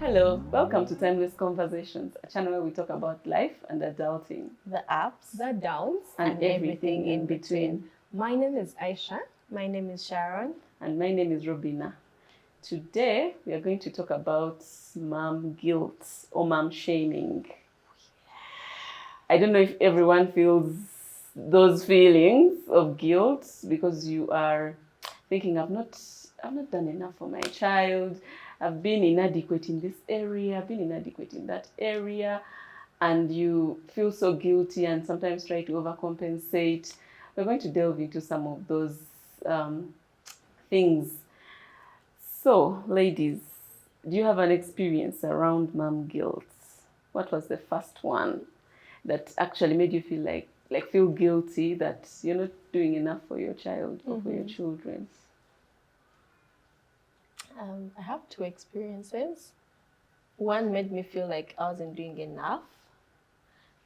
Hello, welcome to Timeless Conversations, a channel where we talk about life and adulting, the ups, the downs, and everything in between. My name is Aisha. My name is Sharon. And my name is Robinah. Today, we are going to talk about mom guilt or mom shaming. I don't know if everyone feels those feelings of guilt because you are thinking, I've not done enough for my child. I've been inadequate in this area, I've been inadequate in that area, and you feel so guilty and sometimes try to overcompensate. We're going to delve into some of those things. So, ladies, do you have an experience around mom guilt? What was the first one that actually made you feel guilty that you're not doing enough for your child or for your children? I have two experiences. One made me feel like I wasn't doing enough.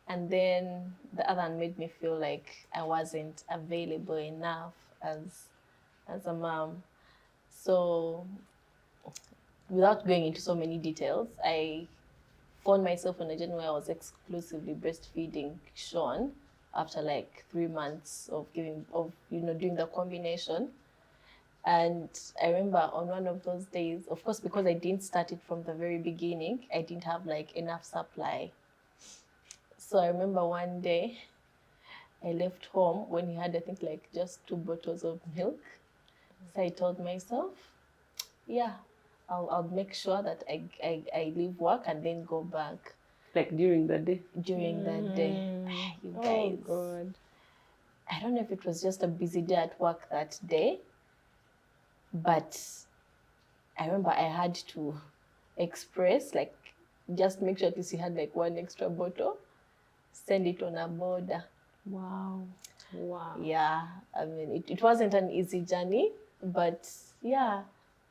And then the other one made me feel like I wasn't available enough as a mom. So without going into so many details, I found myself in a journey where I was exclusively breastfeeding Sean after like 3 months of doing the combination. And I remember on one of those days, of course, because I didn't start it from the very beginning, I didn't have like enough supply. So I remember one day I left home when he had, I think, like just 2 bottles of milk. So I told myself, yeah, I'll make sure that I leave work and then go back. Like during the day? During that day. You guys. Oh, God. I don't know if it was just a busy day at work that day, but I remember I had to express, like, just make sure at least he had like 1 extra bottle, send it on a border. Wow. Yeah, I mean, it wasn't an easy journey, but yeah,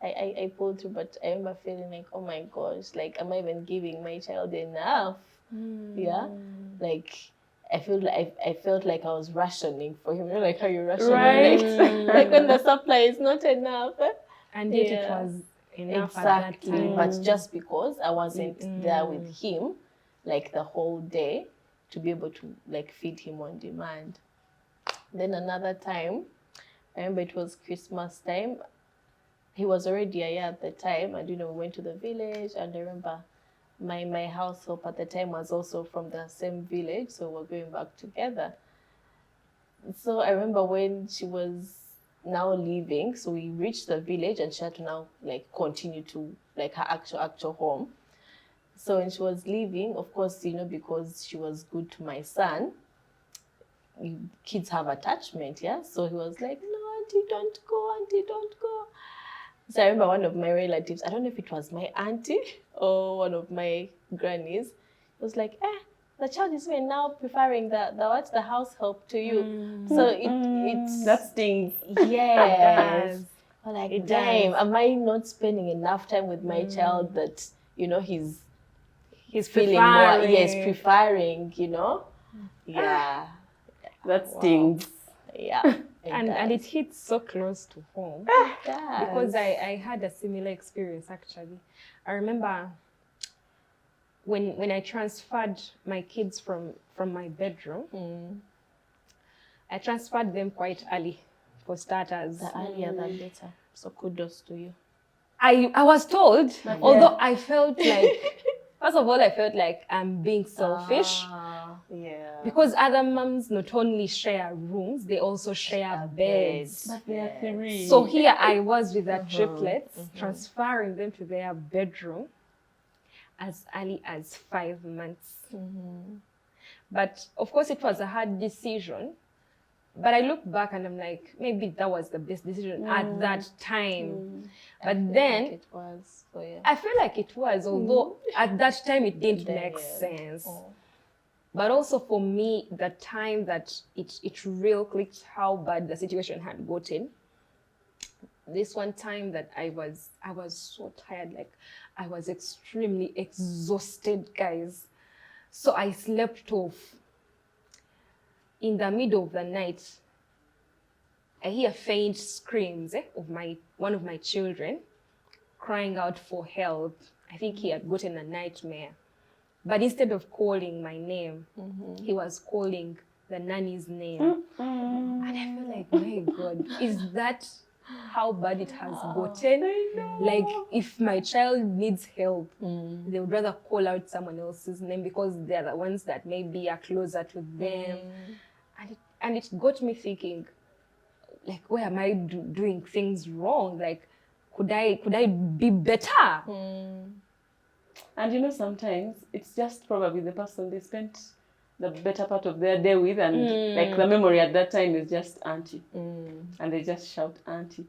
I pulled through. But I remember feeling like, oh my gosh, like, am I even giving my child enough? Yeah, like, I felt like I was rationing for him. You know, like how you ration, Right. like when the supply is not enough. And yet it was enough exactly. at that time. But just because I wasn't there with him, like the whole day, to be able to like feed him on demand. Then another time, I remember it was Christmas time. He was already a year at the time, and we went to the village, and I remember my house help at the time was also from the same village, so we're going back together. So I remember when she was now leaving, so we reached the village and she had to now like continue to like her actual home. So when she was leaving, of course, because she was good to my son, kids have attachment, yeah? So he was like, no, auntie, don't go, auntie, don't go. So I remember one of my relatives, I don't know if it was my auntie or one of my grannies, was like, the child is even now preferring the house help to you. So it's that stings. Yes. I'm like, It damn, does. am I not spending enough time with my child that, he's feeling preferring. more, yes, preferring, Yeah. That stings. Yeah. And it hits so close to home. Because I had a similar experience, actually. I remember when I transferred my kids from my bedroom, I transferred them quite early, for starters. The earlier the better. So kudos to you. I was told, although I felt like, first of all, I felt like I'm being selfish. Yeah. Because other moms not only share rooms, they also share beds. But they are 3. So here I was with the triplets, transferring them to their bedroom as early as 5 months. But of course, it was a hard decision. But I look back and I'm like, maybe that was the best decision at that time. But then it was for you. I feel like it was, although at that time it didn't make sense. But also for me, the time that it real clicked how bad the situation had gotten. This one time that I was so tired, like I was extremely exhausted, guys. So I slept off. In the middle of the night, I hear faint screams of one of my children crying out for help. I think he had gotten a nightmare. But instead of calling my name, he was calling the nanny's name. And I feel like, my God, is that how bad it has gotten? Like, if my child needs help, they would rather call out someone else's name because they're the ones that maybe are closer to them. And it got me thinking, like, where am I doing things wrong? Like, could I be better? And you know, sometimes it's just probably the person they spent the better part of their day with, and like the memory at that time is just auntie, and they just shout auntie.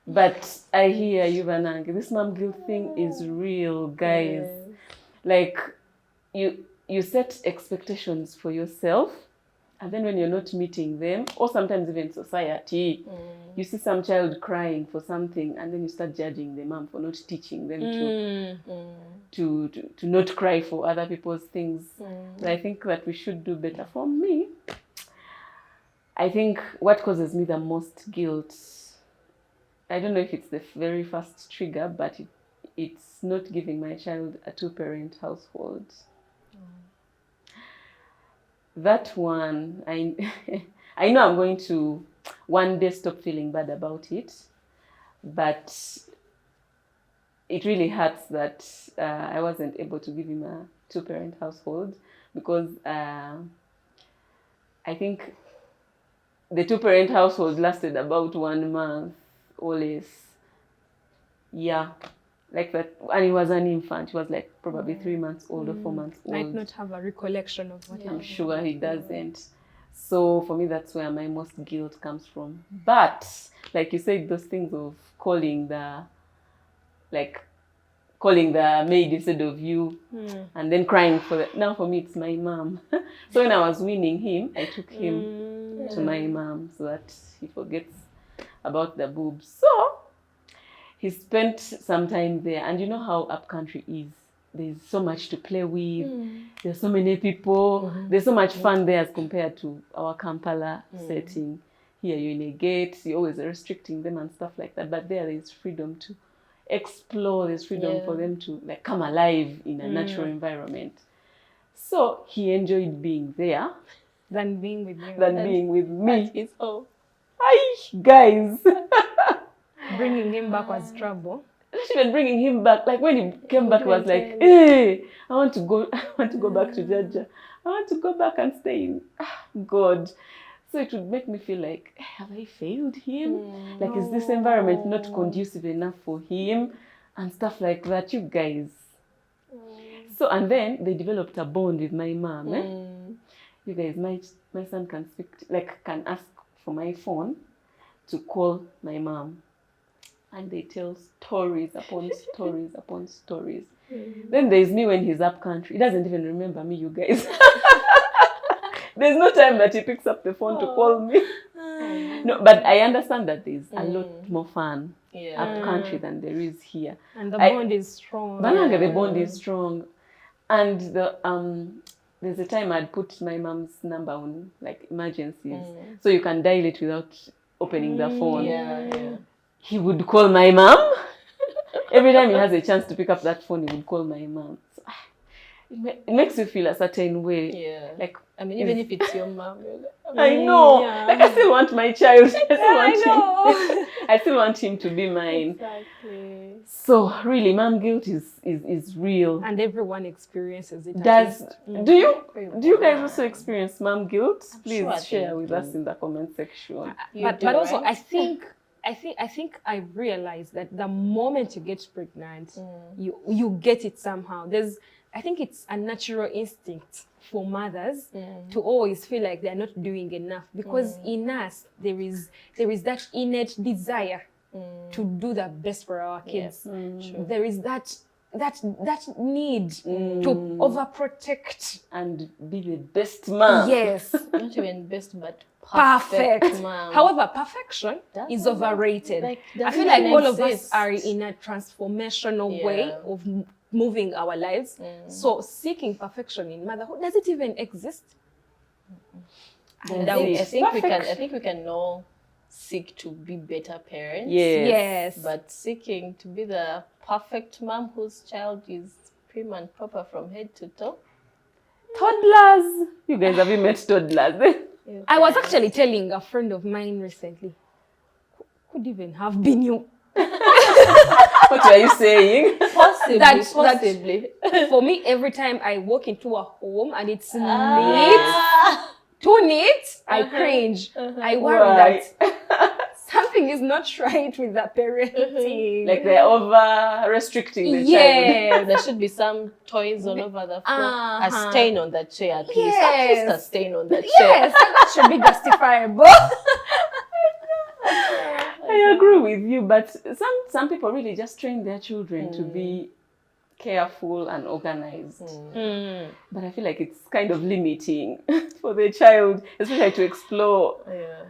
But I hear you, Vanang. This mom guilt thing is real, guys. Like, you set expectations for yourself, and then when you're not meeting them, or sometimes even society, you see some child crying for something, and then you start judging the mom for not teaching them to not cry for other people's things. But I think that we should do better. For me, I think what causes me the most guilt, I don't know if it's the very first trigger, but it's not giving my child a 2-parent household. That one, I know I'm going to one day stop feeling bad about it, but it really hurts that I wasn't able to give him a 2-parent household, because I think the 2-parent household lasted about 1 month or less. Yeah. Like that, and he was an infant. He was like probably 3 months old or 4 months old. Might not have a recollection of what I'm sure he doesn't. So for me, that's where my most guilt comes from. But like you said, those things of calling the maid instead of you, and then crying for the. Now for me, it's my mom. So when I was weaning him, I took him to my mom so that he forgets about the boobs. So he spent some time there, and you know how upcountry is. There's so much to play with. There's so many people. There's so much fun there as compared to our Kampala setting. Here you're in a gate, you're always restricting them and stuff like that. But there is freedom to explore. There's freedom for them to like come alive in a natural environment. So he enjoyed being there than being with you. Being with me. That is all. Hi, guys. Bringing him back was trouble. Not even bringing him back. Like when he came back, he was like, "Hey, I want to go back to Jaja. I want to go back and stay in God." So it would make me feel like, have I failed him? Like, is this environment not conducive enough for him? And stuff like that, you guys. So, and then they developed a bond with my mom. You guys, my son can can ask for my phone to call my mom. And they tell stories upon stories upon stories. Then there's me when he's up country. He doesn't even remember me, you guys. There's no time that he picks up the phone to call me. No, but I understand that there's a lot more fun up country than there is here. And the bond is strong. The bond is strong. And there's a time I'd put my mom's number on like emergencies. So you can dial it without opening the phone. He would call my mom. Every time he has a chance to pick up that phone, he would call my mom. So, it makes you feel a certain way. Yeah. Like, I mean, even if it's your mom, you're like, I know. Like, I still want my child. I still want him to be mine. Exactly. So really, mom guilt is real. And everyone experiences it. Do you guys also experience mom guilt? Please share with us in the comment section. But also, right? I think I realized that the moment you get pregnant, you get it somehow. I think it's a natural instinct for mothers to always feel like they're not doing enough, because in us there is that innate desire to do the best for our kids. There is that need to overprotect and be the best mom. Yes. Not even best, but perfect. Mom. However, perfection is overrated. I feel like all of us are in a transformational way of moving our lives. So seeking perfection in motherhood, does it even exist? I think we can know seek to be better parents. Yes. But seeking to be the perfect mom whose child is prim and proper from head to toe. Toddlers. You guys, have you met toddlers? I was actually telling a friend of mine recently, could even have been you. What were you saying? Possibly. For me, every time I walk into a home and it's Ah. too neat, I cringe. I worry that something is not right with the parenting. Like they're over restricting the child. Yes. There should be some toys all over the floor. A Uh-huh. stain on the chair, at least. Yes. At least a stain on the chair. Yes, that should be justifiable. I agree with you, but some people really just train their children to be careful and organized. But I feel like it's kind of limiting for the child, especially to explore. Yeah.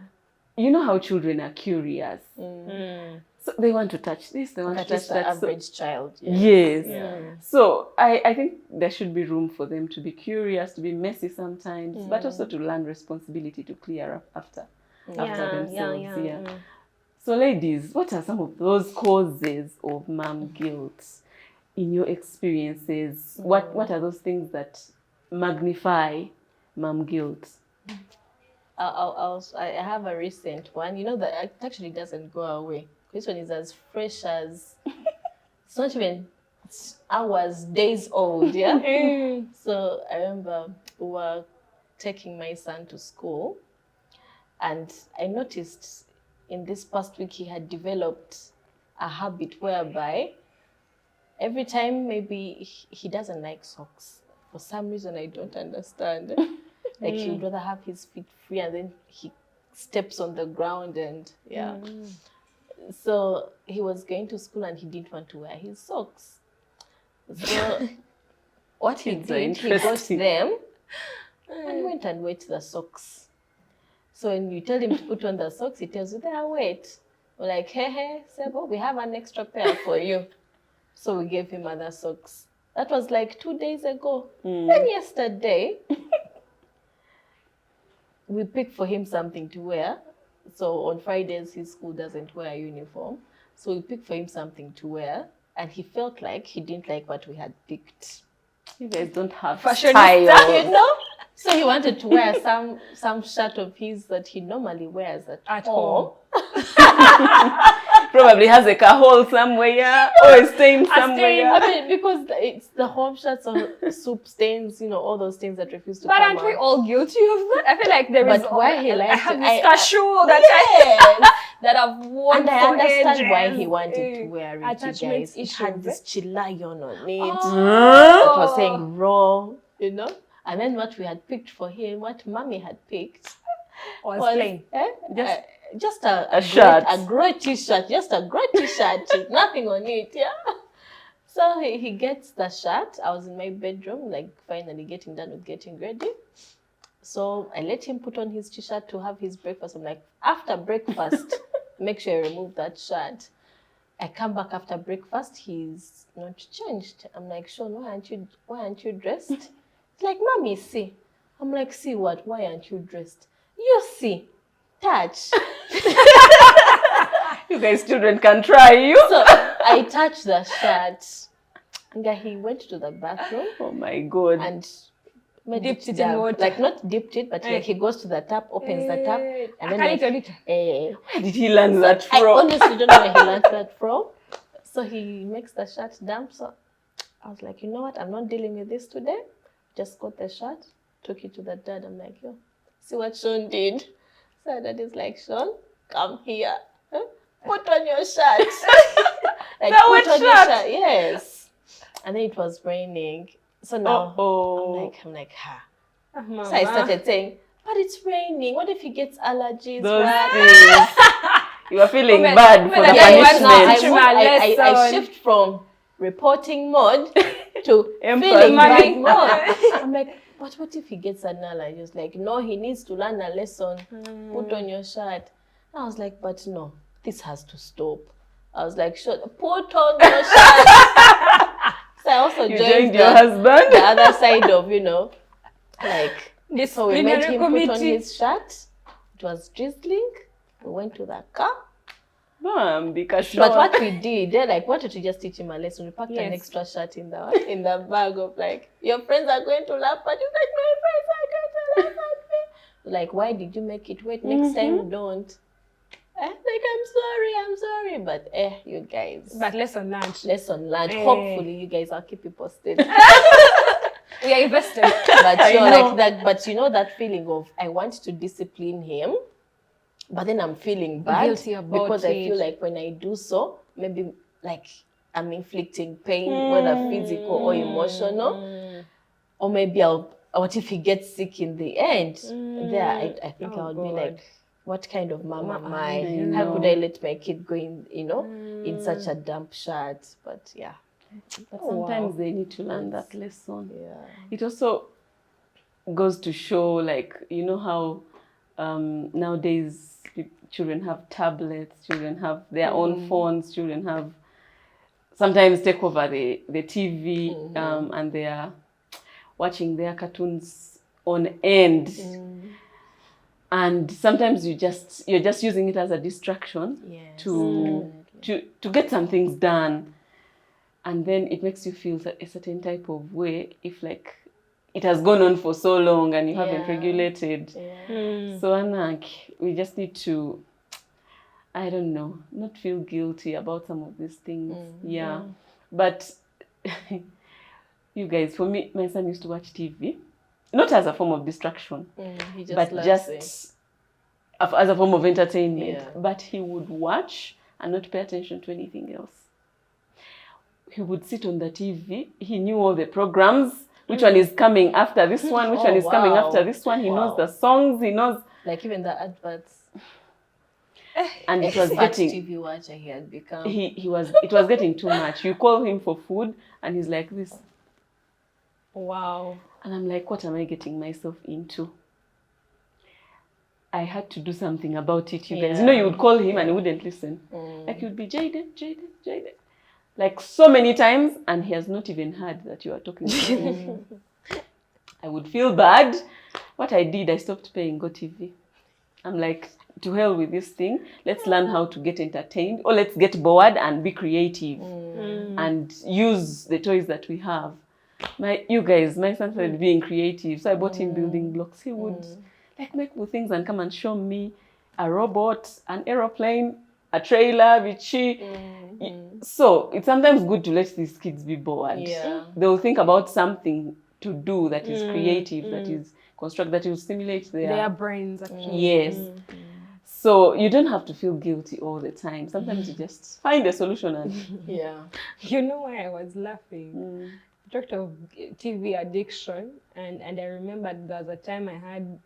You know how children are curious. So they want to touch this, they want That to is touch the that. So, average child. yes. Yeah. So I think there should be room for them to be curious, to be messy sometimes, but also to learn responsibility to clear up after themselves. Yeah. So ladies, what are some of those causes of mom guilt in your experiences? What are those things that magnify mom guilt? I have a recent one. You know that it actually doesn't go away. This one is as fresh as it's not even hours, days old. Yeah. So I remember we were taking my son to school, and I noticed in this past week he had developed a habit whereby every time maybe he doesn't like socks for some reason I don't understand. Like he would rather have his feet free, and then he steps on the ground and So he was going to school and he didn't want to wear his socks. So what he did, he got them and went and wet the socks. So when you tell him to put on the socks, he tells you they are wet. We're like, hey, Sebo, we have an extra pair for you. So we gave him other socks. That was like 2 days ago. Then yesterday, we picked for him something to wear. So on Fridays, his school doesn't wear a uniform. So we picked for him something to wear. And he felt like he didn't like what we had picked. You guys don't have Fashionista, style. So he wanted to wear some shirt of his that he normally wears at home. Probably has a hole somewhere or a stain somewhere. I mean, because it's the home shirts or soup stains, all those things that refuse to But come aren't we out. all guilty of that? I feel like there is. But why he liked I have it, this cashew that I've worn and I for understand ages. why he wanted to wear it, Attachment guys. It issues. had this chilayon on it. Oh. It was saying raw, And then what we had picked for him, what mommy had picked, was plain. Just a shirt. A grey t-shirt, just a grey t-shirt, with nothing on it, yeah. So he gets the shirt. I was in my bedroom, like finally getting done with getting ready. So I let him put on his t-shirt to have his breakfast. I'm like, after breakfast, make sure I remove that shirt. I come back after breakfast, he's not changed. I'm like, Sean, why aren't you dressed? He's like, Mommy, see. I'm like, see what? Why aren't you dressed? You see. Touch. You guys children can try you. So I touched the shirt. And he went to the bathroom. Oh my God. And Dipped it in water. Like not dipped it, but like he goes to the tap, opens the tap. And then Where did he learn that I from? honestly don't know where he learned that from. So he makes the shirt damp. So I was like, you know what? I'm not dealing with this today. Just got the shirt, took it to the dad. I'm like, yo, see what Sean did. So daddy's like, Sean, come here. Huh? Put on your shirt. Like, That put wet on your shirt? shirt. Yes. And then it was raining. So now I'm like, ha. Mama. So I started saying, but it's raining. What if he gets allergies? Those What? things. You are feeling Women- bad for women the are getting punishment. much I shift from reporting mode to Empathy. feeling bad mode. I'm like, but what if he gets an allergy? He was like, no, he needs to learn a lesson. Put on your shirt. I was like, but no, this has to stop. I was like, sure, put on your shirt. So I also joined your husband? the other side of, like, so we made Disciplinary him put on committee. his shirt. It was drizzling. We went to the car. Mom, because But what we did, they like wanted to just teach him a lesson. We packed Yes. an extra shirt in the bag of like, your friends are going to laugh at you. Like, my friends are going to laugh at me. Like, why did you make it wait? Next time, don't. Like, I'm sorry. But you guys. But lesson learned. Lesson learned. Hopefully, you guys, I'll keep you posted. We are invested. But you're like that. But you know that feeling of I want to discipline him, but then I'm feeling bad Guilty about because it. I feel like when I do so, maybe like I'm inflicting pain, whether physical or emotional, or maybe what if he gets sick in the end? There, I think I would be like, what kind of mom am I? How could I let my kid go in, in such a damp shirt? But yeah. But sometimes they need to learn that lesson. Yeah. It also goes to show, like, you know how nowadays children have tablets, children have their own phones, children have sometimes take over the TV and they are watching their cartoons on end. And sometimes you're just using it as a distraction to get some things done. And then it makes you feel a certain type of way if like it has gone on for so long and you haven't regulated. So Anak, we just need to, I don't know, not feel guilty about some of these things. But you guys, for me, my son used to watch TV, not as a form of distraction, but just as a form of entertainment. But he would watch and not pay attention to anything else. He would sit on the TV. He knew all the programs. Which one is coming after this one? Which one is coming after this one? He knows the songs. He knows, like even the adverts. And it was getting TV watcher he had become. It was getting too much. You call him for food, and he's like this. Wow. And I'm like, what am I getting myself into? I had to do something about it, you guys. You know, you would call him and he wouldn't listen. Like, you'd be Jaden. Like so many times, and he has not even heard that you are talking to him. I would feel bad. What I did, I stopped paying GoTV. I'm like, to hell with this thing. Let's learn how to get entertained, or let's get bored and be creative and use the toys that we have. My son started being creative, so I bought him building blocks. He would like make cool things and come and show me a robot, an aeroplane, a trailer, Vichy. So it's sometimes good to let these kids be bored. They'll think about something to do that is creative, that is construct, that will stimulate their brains. Actually. Yes. So you don't have to feel guilty all the time. Sometimes you just find a solution and You know why I was laughing? You talked of TV addiction, and I remembered there was a time I had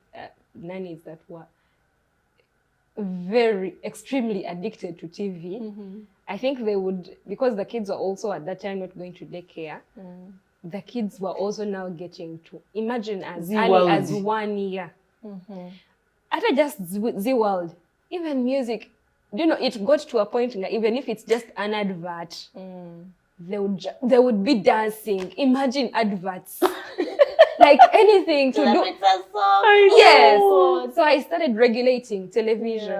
nannies that were very extremely addicted to TV. I think they would, because the kids were also at that time not going to daycare, the kids were also now getting to, imagine as early as 1 year. After just Z World, even music, it got to a point where even if it's just an advert, they would be dancing. Imagine adverts. Like anything to do. Yes. So I started regulating television.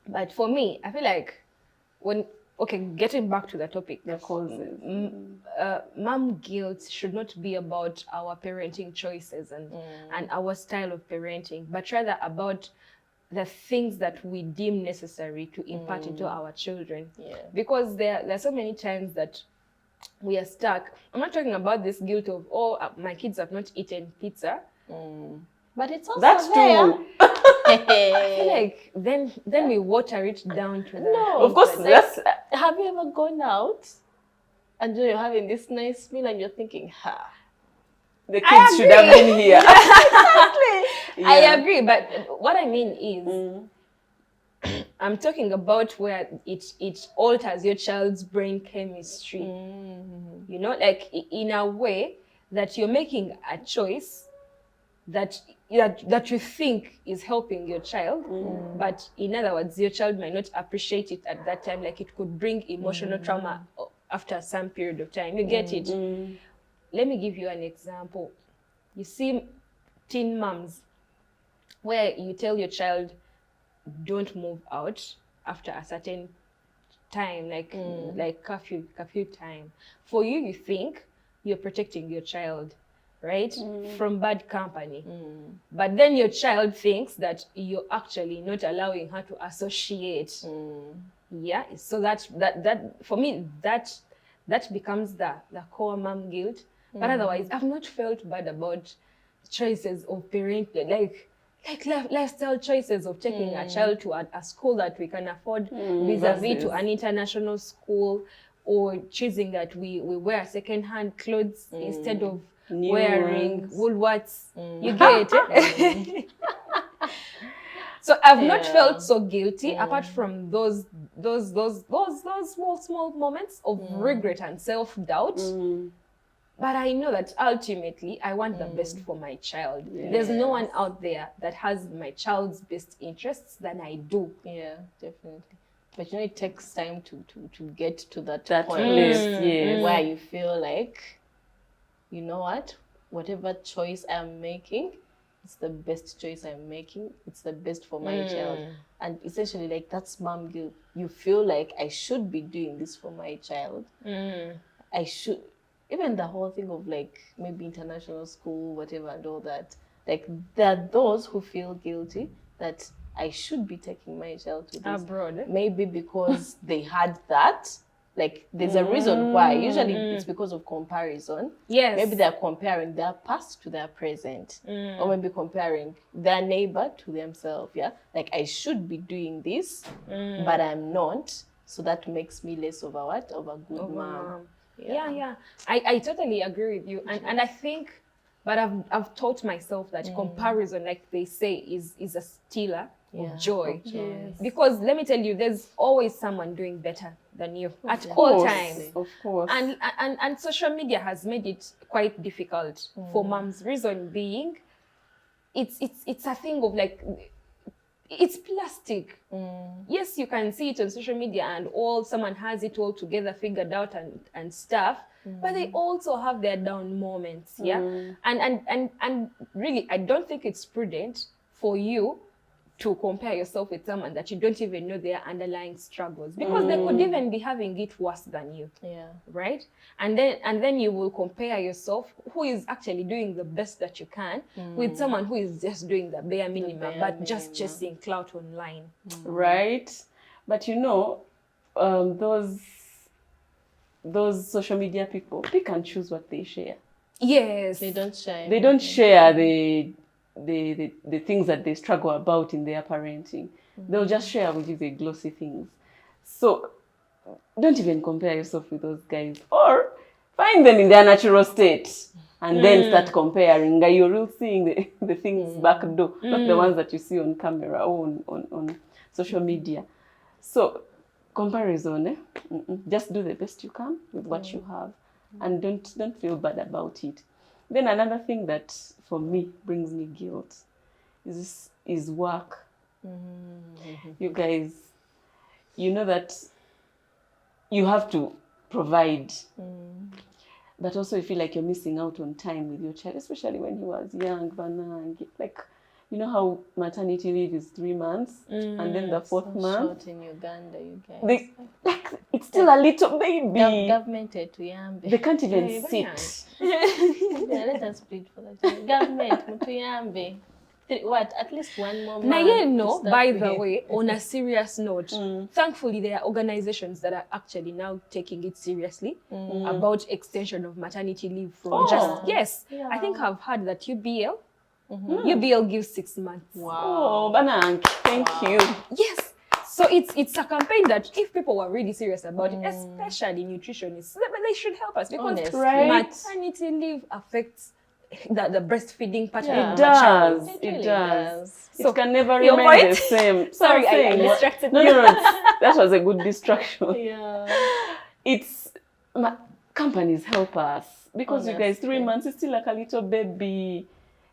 But for me, I feel like getting back to the topic, the causes. Mom guilt should not be about our parenting choices and our style of parenting, but rather about the things that we deem necessary to impart into our children. Because there are so many times that we are stuck. I'm not talking about this guilt of, my kids have not eaten pizza. But it's also that's there. true. I feel like then we water it down to that. No, of course, that's... Have you ever gone out and you're having this nice meal and you're thinking, the kids should have been here. Exactly. I agree, but what I mean is, I'm talking about where it alters your child's brain chemistry. Like in a way that you're making a choice that you think is helping your child, but in other words, your child might not appreciate it at that time. Like it could bring emotional trauma after some period of time. You get it? Let me give you an example. You see teen moms where you tell your child, don't move out after a certain time, like curfew time. For you, you think you're protecting your child, right, from bad company, but then your child thinks that you're actually not allowing her to associate. Yeah, so that for me, that becomes the core mom guilt. But otherwise, I've not felt bad about choices of parenting, like lifestyle choices of taking a child to a school that we can afford vis-a-vis to an international school, or choosing that we wear second-hand clothes instead of wearing Woolworths. You get it? So I've not felt so guilty, apart from those small moments of regret and self-doubt. But I know that ultimately I want the best for my child. Yes. There's no one out there that has my child's best interests than I do. Yeah, definitely. But you know, it takes time to get to that point where you feel like, you know what, whatever choice I'm making, it's the best choice I'm making. It's the best for my child. And essentially, like, that's mom guilt. You feel like I should be doing this for my child. I should. Even the whole thing of like maybe international school, whatever, and all that. Like, there are those who feel guilty that I should be taking my child to this abroad. Maybe because they had that. Like, there's a reason why. Usually it's because of comparison. Yes. Maybe they're comparing their past to their present. Or maybe comparing their neighbor to themselves. Yeah. Like, I should be doing this, but I'm not. So that makes me less of a what? Of a good mom. Yeah. I totally agree with you. And I think, but I've taught myself that comparison, like they say, is a stealer of joy. Yes. Because let me tell you, there's always someone doing better than you at all times. Of course. And social media has made it quite difficult for moms. Reason being, it's a thing of like, it's plastic. Yes, you can see it on social media and someone has it all together, figured out and stuff, but they also have their down moments. And really, I don't think it's prudent for you to compare yourself with someone that you don't even know their underlying struggles, because they could even be having it worse than you. Right? And then you will compare yourself, who is actually doing the best that you can, with someone who is just doing the bare minimum, but just chasing clout online. Right? But you know, those social media people, they can choose what they share. Yes. They don't share. They don't share the things that they struggle about in their parenting. They'll just share with you the glossy things. So don't even compare yourself with those guys, or find them in their natural state and then start comparing. You're really seeing the things back door, not the ones that you see on camera or on social media. So comparison, just do the best you can with what you have, and don't feel bad about it. Then another thing that for me brings me guilt is work. You guys, you know that you have to provide, but also you feel like you're missing out on time with your child, especially when he was young. Like, you know how maternity leave is 3 months, and then the fourth month. Short in Uganda, you guys. It's still a little baby. Government to Yambe. They can't even sit. Let us plead for that. Government to Yambe. What? At least one more month. No, by the way, on a serious note, thankfully there are organizations that are actually now taking it seriously about extension of maternity leave from I think I've heard that UBL gives 6 months. Wow. Banang, thank you. Yes. So it's a campaign that if people were really serious about it, especially nutritionists, they should help us, because maternity leave affects the breastfeeding pattern. It does. It does. So it can never remain the same. Sorry, I distracted you. No, that was a good distraction. Companies help us, because you guys, 3 months is still like a little baby.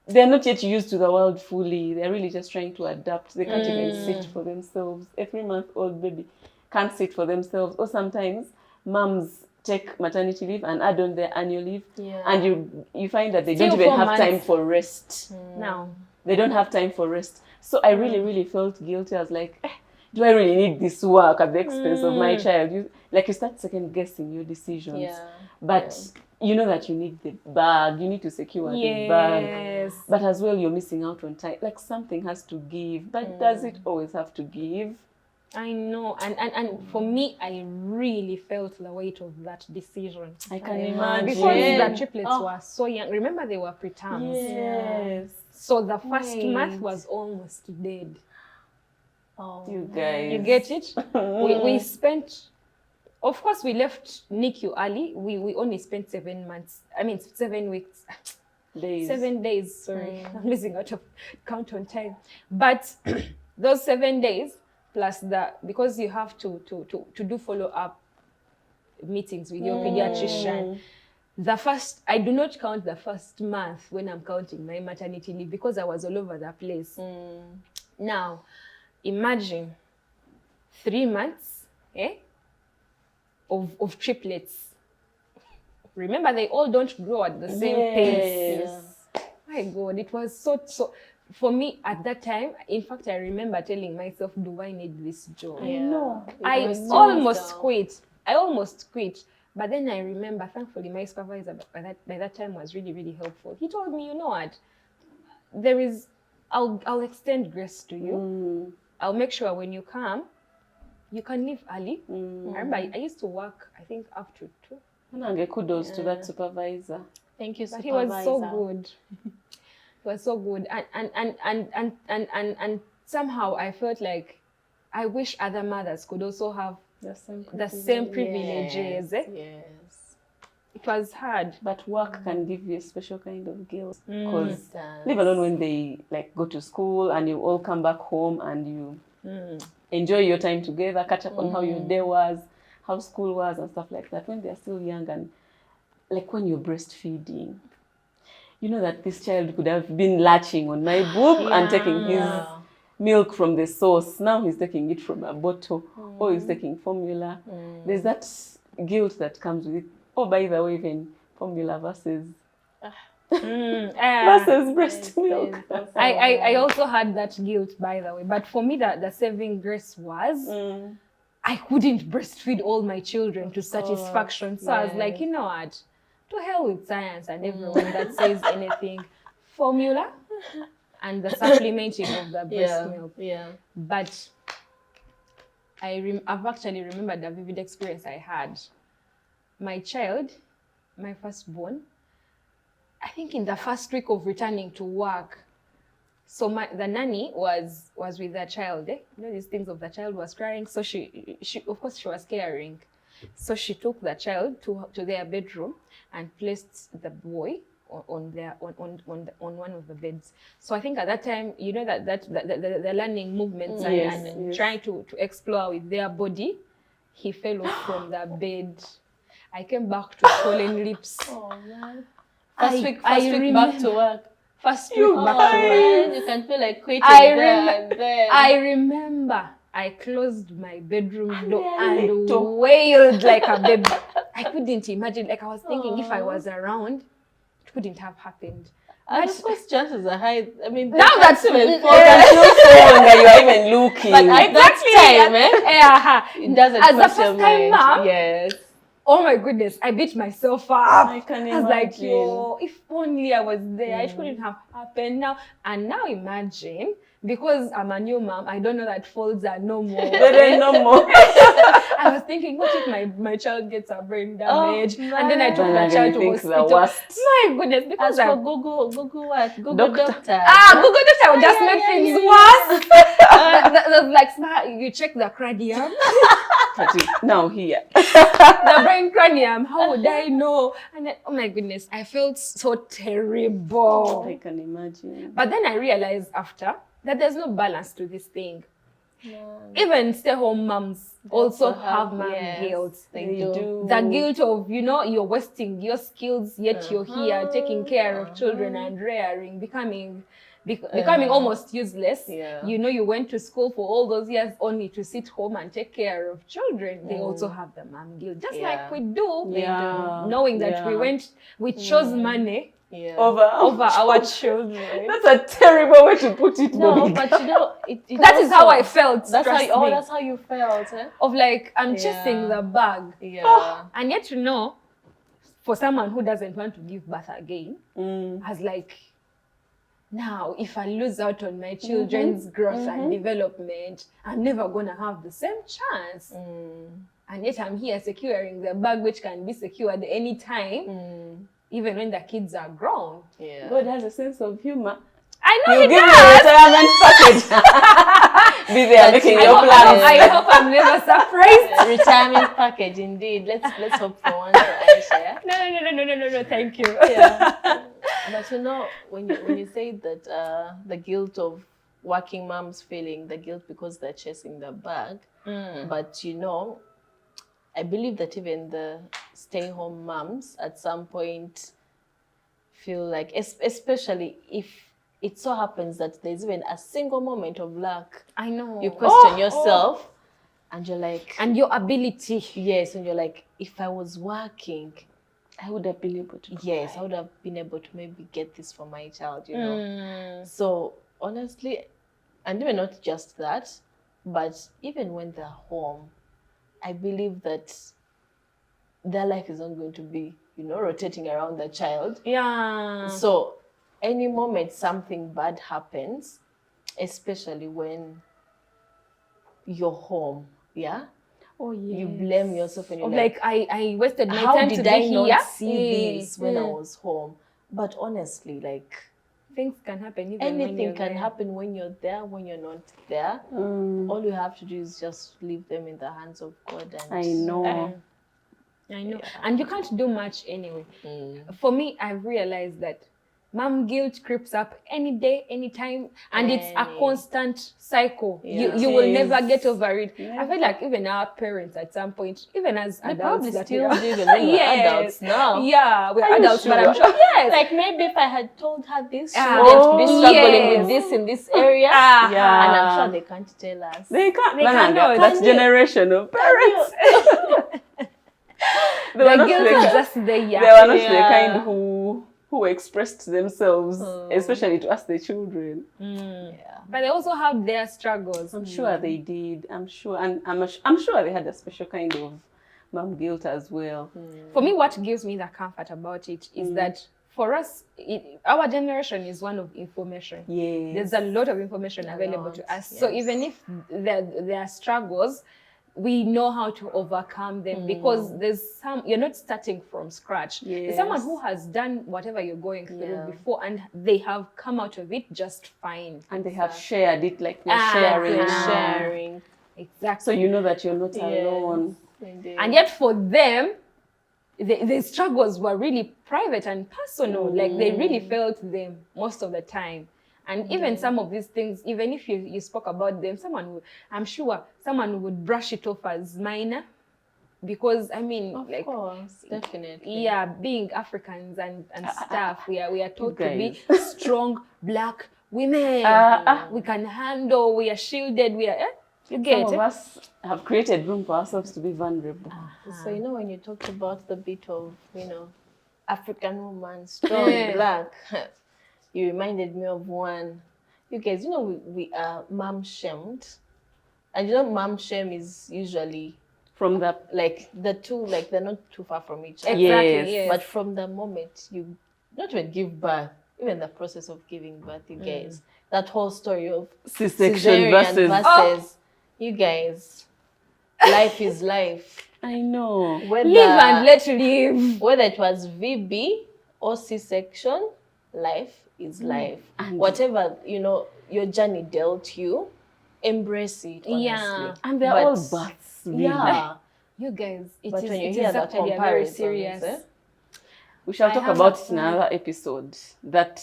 They're not yet used to the world fully. They're really just trying to adapt. They can't even sit for themselves. A 3-month-old baby can't sit for themselves. Or sometimes moms take maternity leave and add on their annual leave, and you find that they don't even have time for rest. Now, they don't have time for rest. So I really, really felt guilty. I was like, do I really need this work at the expense of my child? You start second guessing your decisions. Yeah. But you know that you need the bag, you need to secure the bag. But as well, you're missing out on time. Like something has to give, but does it always have to give? I know, and for me, I really felt the weight of that decision. I can imagine. Because the triplets were so young. Remember, they were preterms. Yes. So the first month was almost dead. Oh, you guys. You get it? we spent, of course, we left NICU early. We only spent 7 months. 7 weeks. Days. 7 days, sorry. I'm losing out of count on time. But those 7 days, plus because you have to do follow-up meetings with your pediatrician. I do not count the first month when I'm counting my maternity leave because I was all over the place. Now, imagine 3 months of triplets. Remember, they all don't grow at the same pace. My God, it was so. For me, at that time, in fact, I remember telling myself, do I need this job? I know. I almost quit. But then I remember, thankfully, my supervisor by that time was really, really helpful. He told me, you know what, I'll extend grace to you. I'll make sure when you come, you can leave early. I remember I used to work, I think, up to 2. And kudos to that supervisor. Thank you, But supervisor. he was so good. He was so good. And somehow I felt like I wish other mothers could also have the same privileges. Yes. It was hard. But work can give you a special kind of guilt. Because leave alone when they go to school and you all come back home and you enjoy your time together, catch up on how your day was, how school was and stuff like that. When they're still young and when you're breastfeeding, you know that this child could have been latching on my boob and taking his milk from the source. Now he's taking it from a bottle or he's taking formula. There's that guilt that comes with it. Oh, by the way, even formula versus breast milk. I also had that guilt, by the way. But for me, the saving grace was I couldn't breastfeed all my children to satisfaction. So I was like, you know what? To hell with science and everyone that says anything. Formula and the supplementing of the breast milk. Yeah. But I've actually remembered a vivid experience I had. My child, my firstborn, I think in the first week of returning to work, so the nanny was with the child. You know, these things of the child was crying. So she of course she was caring. So she took the child to their bedroom and placed the boy on one of the beds. So I think at that time, you know that the learning movements and trying to explore with their body, he fell off from the bed. I came back to swollen lips. Oh man! First week back to work. First week back to work. You can feel like quitting then. I remember I closed my bedroom door and wailed like a baby. I couldn't imagine. I was thinking if I was around, it couldn't have happened. And of course, chances are high. I mean, now that's you are even looking. But at that time, it doesn't as the first time mom. Yes. Oh my goodness, I beat myself up. I can imagine. I was like, yo, if only I was there, it couldn't have happened now. And now imagine, because I'm a new mom, I don't know that folds are no more. They're no more. I was thinking, what if my child gets a brain damage? And then I took the child to hospital. My goodness, because for Google what? Google doctor. Google doctor would just make things worse. There's like, you check the cranium. Now here. The brain cranium, how would I know? And then, oh my goodness, I felt so terrible. I can imagine. But then I realized after that there's no balance to this thing. Even stay-home moms also have mom guilt. They do. The guilt of, you're wasting your skills, yet you're here taking care of children and rearing, becoming almost useless. You went to school for all those years only to sit home and take care of children. They also have the mom guilt, just like we do. Knowing that we chose money over our children. That's a terrible way to put it, No, Bobby. but it That is how I felt. That's trust how me. that's how you felt, eh? Of like, I'm chasing the bag. Yeah. And yet, for someone who doesn't want to give birth again, as like, now, if I lose out on my children's growth and development, I'm never going to have the same chance. And yet I'm here securing the bag, which can be secured anytime, even when the kids are grown. Yeah. God has a sense of humor. I know You he give does. me a retirement package. Be there making your plans. I hope I'm never surprised. Retirement package, indeed. Let's hope for one for Aisha. No, thank you. Yeah. But when you say that the guilt of working moms feeling the guilt because they're chasing the bag, but I believe that even the stay-home moms at some point feel like, especially if it so happens that there's even a single moment of luck, I know. you question yourself, and you're like, and your ability. yes, and you're like, if I was working, I would have been able to. yes, I would have been able to maybe get this for my child, So honestly, and even not just that, but even when they're home, I believe that their life is not going to be, rotating around the child. Yeah. So any moment something bad happens, especially when you're home, Oh, yeah. you blame yourself and you're like I wasted my how time to did be I here. not see this when I was home? But honestly, like, things can happen even when anything you're can there. happen when you're there, when you're not there. All you have to do is just leave them in the hands of God. And I know. I know. And you can't do much anyway. For me, I've realized that mom guilt creeps up any day, anytime, and it's a constant cycle. You will never get over it. I feel like even our parents at some point, even as they adults, probably that still we are- do even when we're adults now. Yeah, we're Are you adults, but I'm sure? sure. Yes. Like maybe if I had told her this, she Oh, wouldn't be struggling yes. with this in this area. Yeah. And I'm sure they can't tell us. They can't. They cannot. That's Can you? generational parents. They were The not guilt the- is just there. They were not the Yeah. kind who expressed themselves, especially to us, the children. Yeah. But they also have their struggles. I'm sure they did. I'm sure, and I'm sure they had a special kind of mom guilt as well. For me, what gives me the comfort about it is that for us, our generation is one of information. Yes. There's a lot of information available to us. So even if there are struggles, we know how to overcome them because you're not starting from scratch. There's someone who has done whatever you're going through before and they have come out of it just fine. And they have shared it like we're sharing. Sharing. Exactly. So you know that you're not alone. Indeed. And yet for them, the struggles were really private and personal. Like they really felt them most of the time. And even some of these things, even if you spoke about them, I'm sure someone would brush it off as minor. Because of course, definitely. Yeah, being Africans and stuff, we are taught to be strong black women. We can handle, we are shielded, you get Some it? of us have created room for ourselves to be vulnerable. So when you talked about the bit of, African woman, strong, black, you reminded me of one. You guys, we are mom shamed. And mom shame is usually From the the two, they're not too far from each other. Exactly, Yes. But from the moment you not even give birth, even the process of giving birth, you guys, that whole story of C-section cesarean versus you guys, life is life. I know. Whether, Live and let live. whether it was VB or C-section, life is life. And whatever, your journey dealt you, embrace it, honestly. Yeah. And they're all births, really. Yeah. You guys, But when you it hear is the actually a very comparisons, serious. We shall I talk have about a it in another episode. That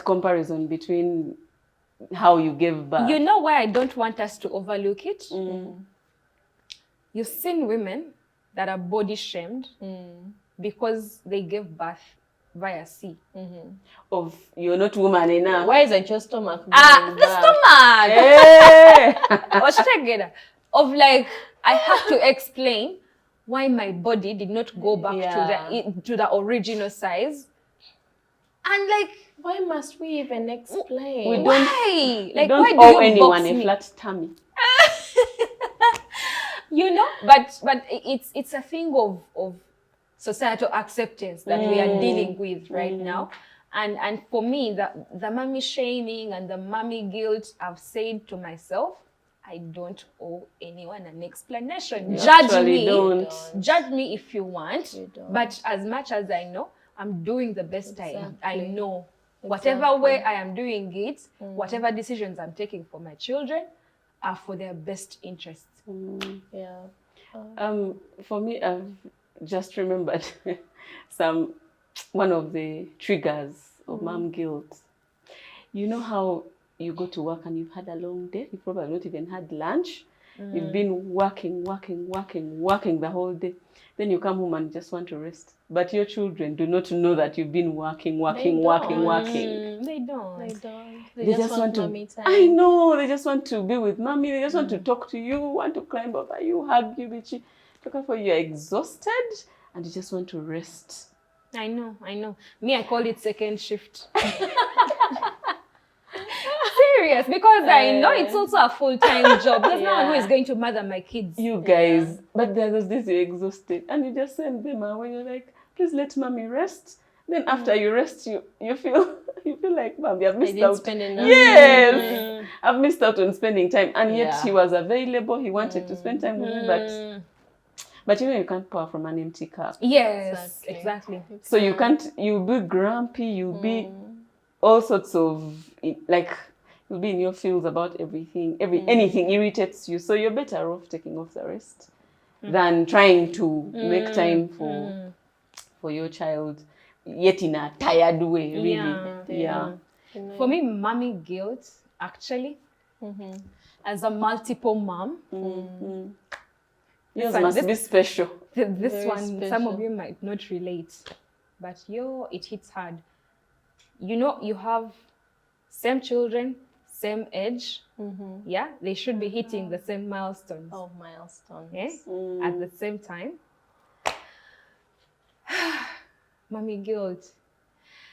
comparison between how you gave birth. You know why I don't want us to overlook it? You've seen women that are body shamed because they gave birth via C. Of you're not woman enough. Why isn't your stomach The stomach! Hey! Of I have to explain why my body did not go back to the original size. And like, why must we even explain? We don't, why? Like, don't why do owe you anyone box a me? flat tummy. You know, but it's a thing of societal acceptance that we are dealing with right now. And for me, the mommy shaming and the mommy guilt, I've said to myself, I don't owe anyone an explanation. You Judge actually me. don't. Judge me if you want. You don't. But as much as I know, I'm doing the best I Exactly. know. Whatever way I am doing it, whatever decisions I'm taking for my children are for their best interests. Yeah. For me, I've just remembered one of the triggers of mom guilt. You know how you go to work and you've had a long day, you've probably not even had lunch, you've been working the whole day. Then you come home and just want to rest. But your children do not know that you've been working. They don't. They don't. They just want to. mommy time. I know. They just want to be with mommy. They just want to talk to you. Want to climb over you, hug you, bitchy. Look for you're exhausted and you just want to rest. I know. Me, I call it second shift. Serious, because I know it's also a full-time job. There's no one who is going to mother my kids. You guys, but there's this, you're exhausted and you just send them away. You're like, please let mommy rest. Then after you rest, you feel like, mom, I've missed out. Spend enough. Yes, I've missed out on spending time, and yet he was available. He wanted to spend time with me, but you know you can't pour from an empty cup. Yes, exactly. So you can't. You'll be grumpy. You'll be all sorts of like. You'll be in your feels about everything. Anything irritates you. So you're better off taking off the rest than trying to make time for your child, yet in a tired way. Really, yeah. For me, mommy guilt actually, as a multiple mom. Yours must be special. This Very one, special. some of you might not relate, but it hits hard. You know, you have same children, same age. Yeah, they should be hitting the same milestones. Oh, milestones. Yeah? At the same time. Mommy guilt.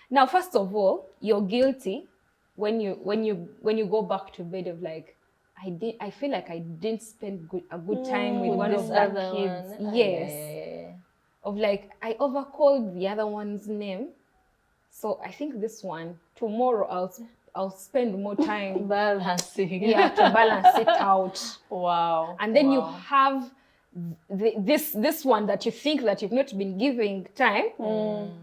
Now, first of all, you're guilty when you go back to bed of like, I feel like I didn't spend a good time with one of the kids. One. Yes. Of like, I overcalled the other one's name. So I think this one, tomorrow I'll spend more time Balancing. to balance it out. Wow. And then you have this one that you think that you've not been giving time.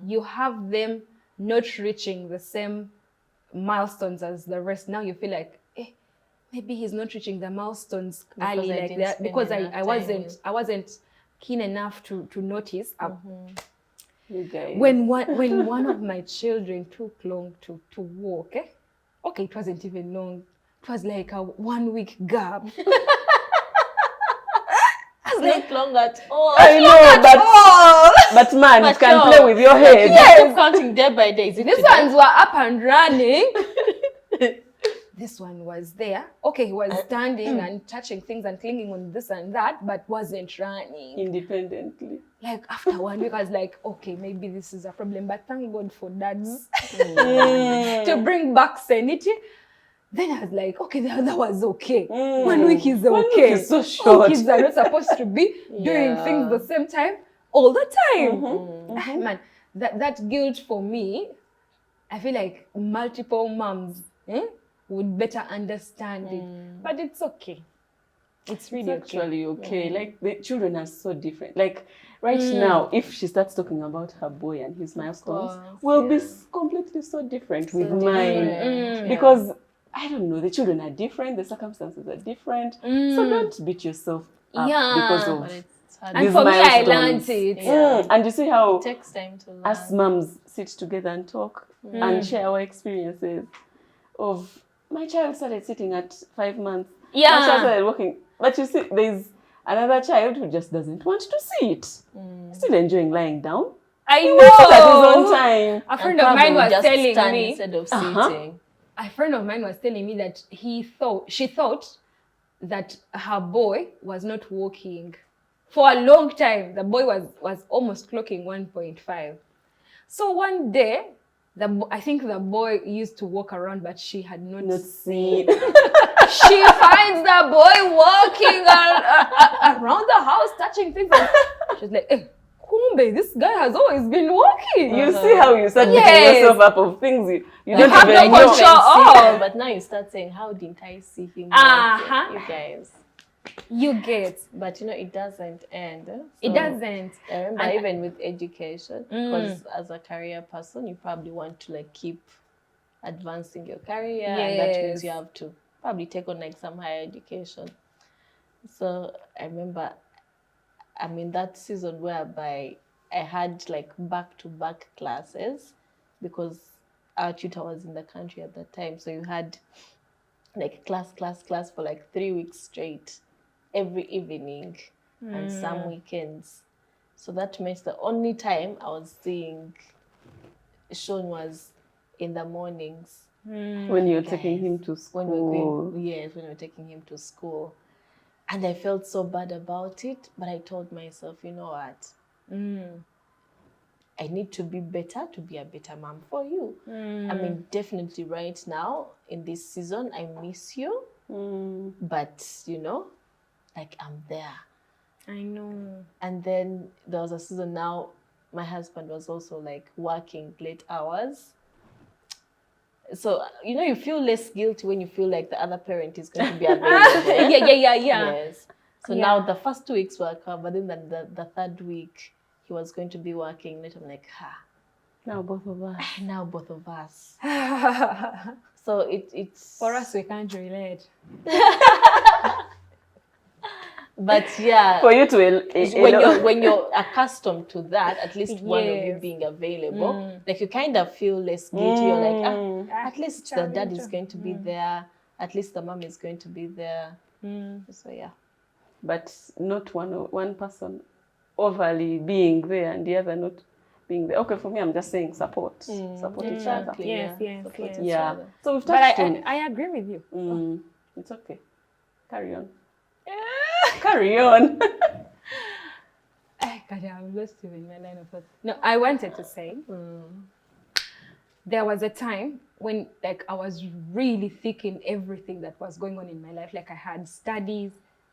You have them not reaching the same milestones as the rest. Now you feel like, maybe he's not reaching the milestones early like that because I wasn't keen enough to notice. You guys. When one of my children took long to walk, okay, it wasn't even long. It was like a 1 week gap. Not long at all. I know, but man, you can play with your head. Yes. Counting day by day. These ones were up and running. This one was there. Okay, he was standing and touching things and clinging on this and that, but wasn't running. Independently. Like after 1 week, I was like, okay, maybe this is a problem, but thank God for dads to bring back sanity. Then I was like, okay, the other was okay. 1 week is okay. 1 week is so short. All kids are not supposed to be doing things the same time all the time. Man, that guilt for me, I feel like multiple moms would better understand it. But it's okay. It's really actually okay. Like the children are so different. Like right now, if she starts talking about her boy and his milestones, will be completely so different with mine. Because I don't know, the children are different, the circumstances are different. So don't beat yourself up because of and for milestones. me, I learned it. And you see how it takes time to learn. us mums sit together and talk and share our experiences of my child started sitting at 5 months. My child started walking. But you see, there's another child who just doesn't want to sit. Still enjoying lying down. I know. At his own time. A friend of mine was telling me instead of sitting. A friend of mine was telling me that she thought that her boy was not walking For a long time, the boy was almost clocking 1.5. So one day, I think the boy used to walk around, but she had not seen. She finds the boy walking around the house, touching things. And she's like, hey, Kumbe, this guy has always been walking. You see how you start beating yourself up of things you don't have even no know. control of. But now you start saying, how didn't I see him walking? You guys. You get. But it doesn't end. So It doesn't. I remember even with education, because as a career person, you probably want to like keep advancing your career, and that means you have to probably take on like some higher education. So I remember I'm in that season whereby I had like back-to-back classes because our tutor was in the country at that time. So you had like class for like 3 weeks straight, every evening and some weekends. So that meant the only time I was seeing Sean was in the mornings. When you're taking him to school. When we were taking him to school. And I felt so bad about it, but I told myself, you know what? I need to be better to be a better mom for you. I mean, definitely right now in this season, I miss you. But, like I'm there. I know. And then there was a season now, my husband was also like working late hours. So, you feel less guilty when you feel like the other parent is going to be available. Yeah. Yes. So now the first 2 weeks were covered, but then the third week, he was going to be working late. I'm like, Now both of us. Now both of us. So it's... For us, we can't relate. But yeah, for you to when you're accustomed to that, at least one of you being available, like you kind of feel less guilty. You're like, at least the dad is going to be there. At least the mom is going to be there. So yeah. But not one person overly being there and the other not being there. Okay, for me, I'm just saying support each other. Yes. Yeah. So we've touched on. I agree with you. It's okay. Carry on. Carry on. I'm lost in my line of thought. No, I wanted to say there was a time when like I was really thinking everything that was going on in my life. Like I had studies,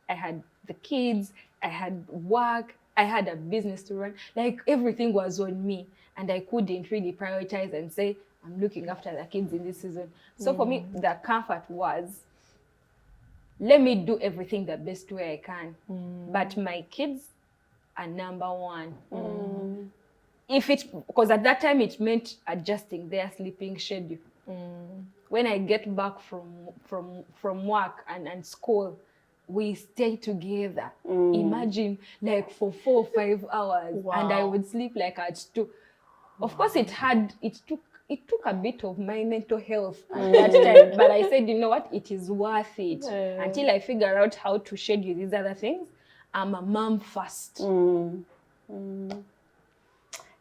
I had the kids, I had work, I had a business to run. Like everything was on me, and I couldn't really prioritize and say I'm looking after the kids in this season. So for me, the comfort was, let me do everything the best way I can. But my kids are number one. Because at that time it meant adjusting their sleeping schedule. When I get back from work and school, we stay together. Imagine like for 4 or 5 hours. Wow. And I would sleep like at 2. Of course it took a bit of my mental health at that time, but I said, you know what, it is worth it. Until I figure out how to schedule these other things, I'm a mom first.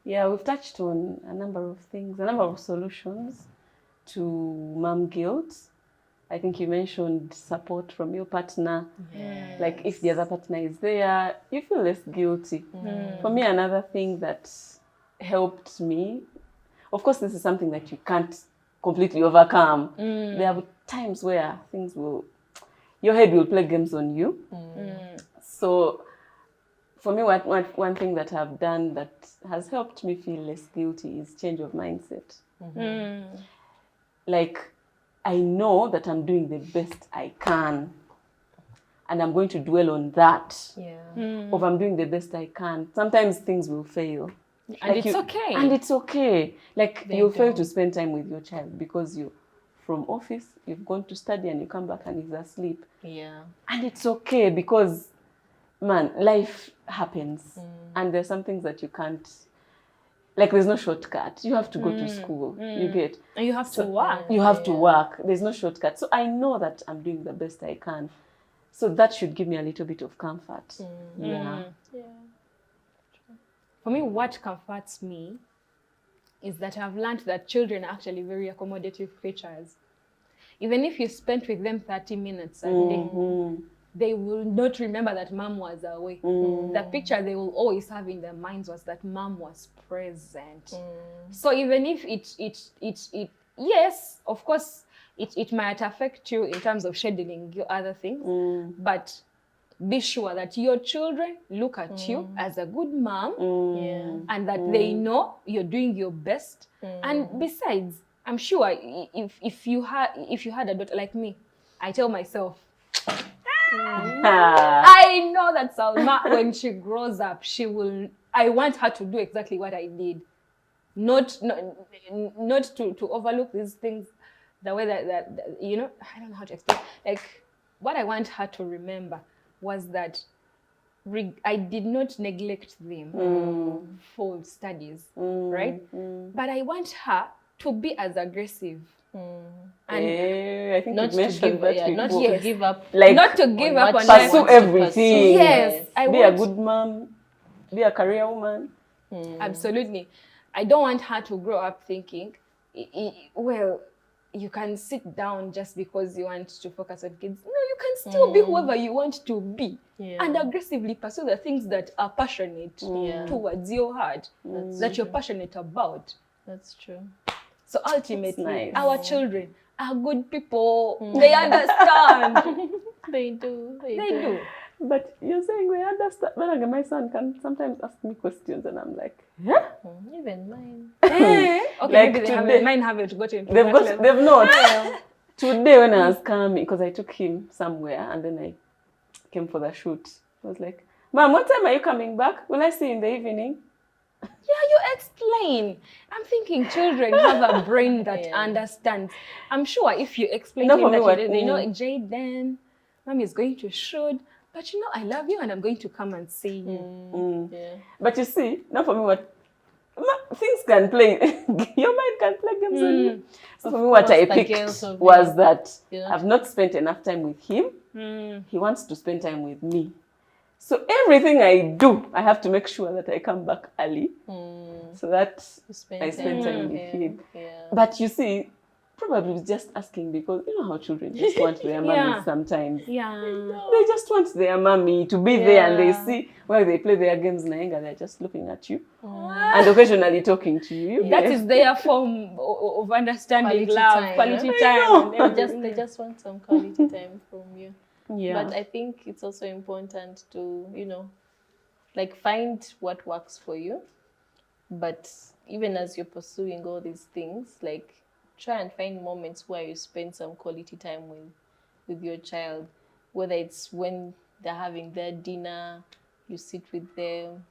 Yeah, we've touched on a number of things, a number of solutions to mom guilt. I think you mentioned support from your partner. Yes. Like if the other partner is there, you feel less guilty. For me, another thing that helped me, of course, this is something that you can't completely overcome. There are times where your head will play games on you. So for me, one thing that I've done that has helped me feel less guilty is change of mindset. Like, I know that I'm doing the best I can, and I'm going to dwell on that. Of I'm doing the best I can. Sometimes things will fail. And like okay. And it's okay. Like you'll fail to spend time with your child because you, from office, you've gone to study and you come back and he's asleep. Yeah. And it's okay because, man, life happens. And there's some things that you can't, like there's no shortcut. You have to go to school. You get. And you have to work. You have to work. There's no shortcut. So I know that I'm doing the best I can. So that should give me a little bit of comfort. Yeah. For me, what comforts me is that I've learned that children are actually very accommodative creatures. Even if you spent with them 30 minutes a day, they will not remember that mom was away. The picture they will always have in their minds was that mom was present. So even if it yes, of course, it might affect you in terms of scheduling your other things, but be sure that your children look at you as a good mom, and that they know you're doing your best. And besides, I'm sure if you had a daughter like me, I tell myself, I know that Salma, when she grows up, I want her to do exactly what I did. Not to overlook these things the way that I don't know how to explain. Like, what I want her to remember was that I did not neglect them for studies, right? But I want her to be as aggressive. And I think not you mentioned that not before. to give up, Like, not to give up on pursue everything. Yes, be a good mom, be a career woman. Absolutely. I don't want her to grow up thinking, well, you can sit down just because you want to focus on kids. No, you can still be whoever you want to be, and aggressively pursue the things that are passionate towards your heart, that you're passionate about. That's true. So ultimately, nice. our children are good people. They understand. They do. They do. But you're saying they understand. When my son can sometimes ask me questions, and I'm like, yeah. Even mine. Okay, Like maybe today, mine haven't gotten to They've that got. level. They've not. Today when I was coming, because I took him somewhere, and then I came for the shoot. I was like, Mom, what time are you coming back? Will I see you in the evening? Yeah, you explain. I'm thinking children have a brain that understands. I'm sure if you explain to him that they know, Jaden, Mom is going to shoot, but I love you and I'm going to come and see you. But you see, not for me what things can play. Your mind can play games on you. So for me, what I picked was that I've not spent enough time with him. He wants to spend time with me. So everything I do, I have to make sure that I come back early, so that I spend time with him. But you see, probably just asking because you know how children just want their mommy sometimes. They just want their mommy to be there, and they see while they play their games, Naenga, they're just looking at you and occasionally talking to you. That is their form of understanding love, quality time. They just want some quality time from you. Yeah. But I think it's also important to, like, find what works for you. But even as you're pursuing all these things, like, try and find moments where you spend some quality time with your child. Whether it's when they're having their dinner, you sit with them,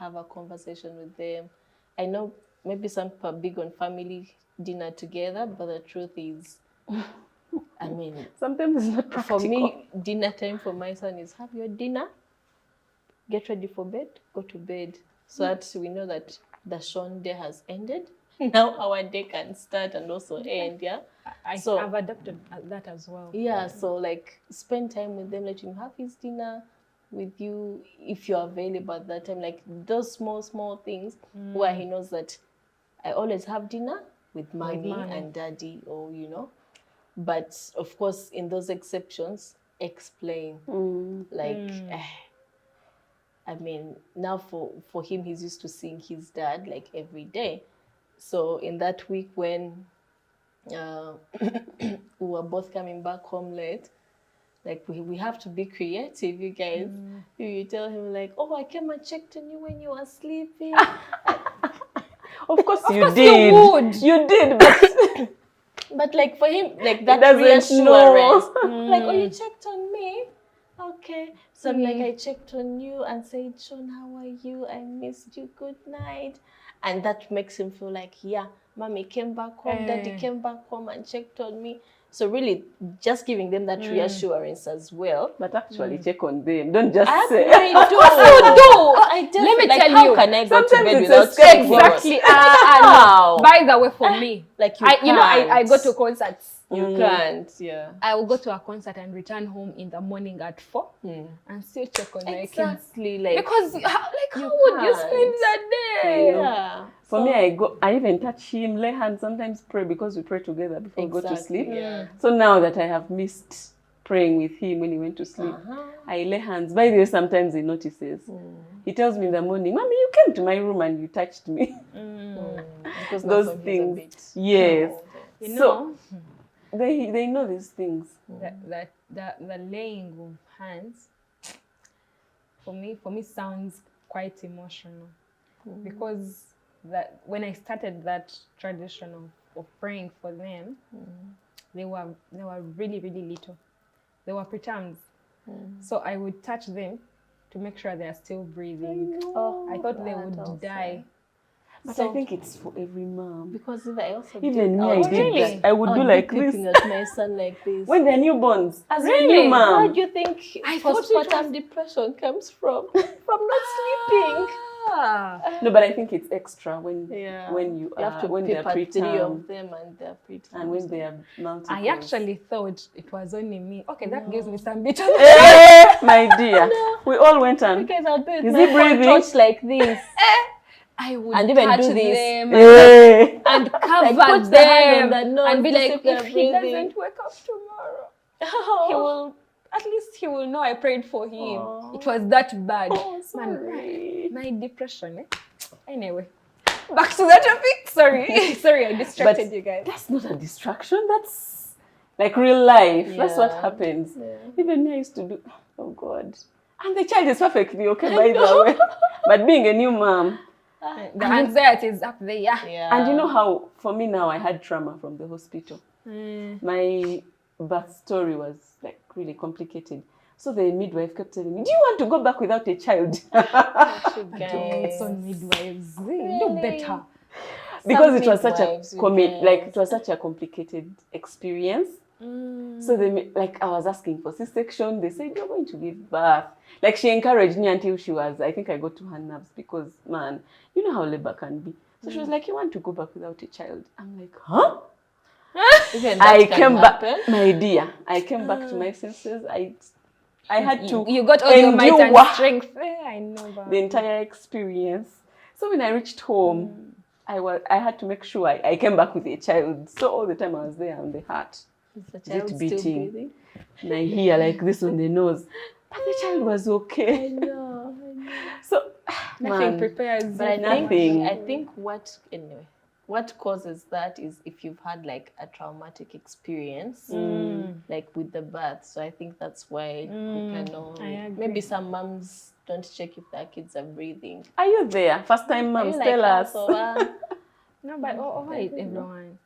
have a conversation with them. I know maybe some people are big on family dinner together, but the truth is, I mean, sometimes it's not practical. For me, dinner time for my son is have your dinner, get ready for bed, go to bed, so that we know that the Sean day has ended. Now our day can start and also end. I've adopted that as well. So like spend time with them, let him have his dinner with you if you're available at that time. Like those small things where he knows that I always have dinner with mommy and daddy, or But of course, in those exceptions, explain. I mean, now for him, he's used to seeing his dad like every day. So in that week when we were both coming back home late, like we have to be creative, you guys. You tell him like, oh, I came and checked on you when you were sleeping. Of course you did. You did, but... But like for him, like that reassurance, like, oh, you checked on me? Okay. So I'm like, I checked on you and said, Sean, how are you? I missed you. Good night. And that makes him feel like, yeah, mommy came back home, daddy came back home and checked on me. So really, just giving them that reassurance as well. But actually check on them. Don't just say. I do. Let me tell how you. can I go to bed it's without Exactly. Wow. By the way, for me, like I go to concerts. You can't, I will go to a concert and return home in the morning at 4 and still check on my kids. Exactly, like because how would you spend that day? Yeah. For me, I even touch him, lay hands, sometimes pray because we pray together before we go to sleep. Yeah. So now that I have missed praying with him when he went to sleep. I lay hands. By the way, sometimes he notices. He tells me in the morning, Mommy, you came to my room and you touched me. Because Those now he's a things. bit Yes. older. You So, know, they know these things. the laying of hands for me sounds quite emotional, because that when I started that tradition of praying for them, they were really, really little. They were preterms. So I would touch them to make sure they are still breathing. I thought they would die. But I think it's for every mom. Because I also Even me, I did really? that. I would do like this. Looking at my son like this. When they're newborns, as a Really? new Where mom. do you think I thought it postpartum depression comes from? From not sleeping. No, but I think it's extra when Yeah. when you have to when they're pick 3 preterm of them and they're preterm. and when they are multiple. I actually thought it was only me. Okay, that gives me some bit of My dear, we all went and Because I'll do it Is my he breathing? touch like this. I would And even touch do this. them Hey. and cover put the hand them on the nose and be to like, see if they're if he breathing. doesn't wake up tomorrow, he will, at least he will know I prayed for him. It was that bad. Oh, sorry. My depression. Anyway, back to the topic. Sorry, sorry, I distracted you guys. That's not a distraction. That's like real life. That's what Yeah. happens. Yeah. Even me, I used to do. Oh God. And the child is perfectly okay, by the way. But being a new mom, The anxiety is up there. Yeah. and you know how for me now I had trauma from the hospital. My birth story was like really complicated. So the midwife kept telling me, "Do you want to go back without a child?" It's on midwives. Do better. Because Some it was such a midwives, you like guys. it was such a complicated experience. So they like I was asking for C-section. They said you're going to give birth. Like she encouraged me until she was. I think I got to her nerves because man, you know how labor can be. So she was like, "You want to go back without a child?" I'm like, "Huh?" Even that I can came happen. back, my dear. I came back to my senses. I had to You got all your might and endure strength. I know that. the entire experience. So when I reached home, I had to make sure I came back with a child. So all the time I was there on the heart. Is the Is child it still beating? breathing? And I hear like this on the nose. But the child was okay. I know. So, Nothing man, prepares But I Nothing. think what causes that is if you've had like a traumatic experience, like with the birth. So I think that's why you can know. I agree. Maybe some moms don't check if their kids are breathing. are you there? First time Are moms, you tell like us. No, but wait, everyone.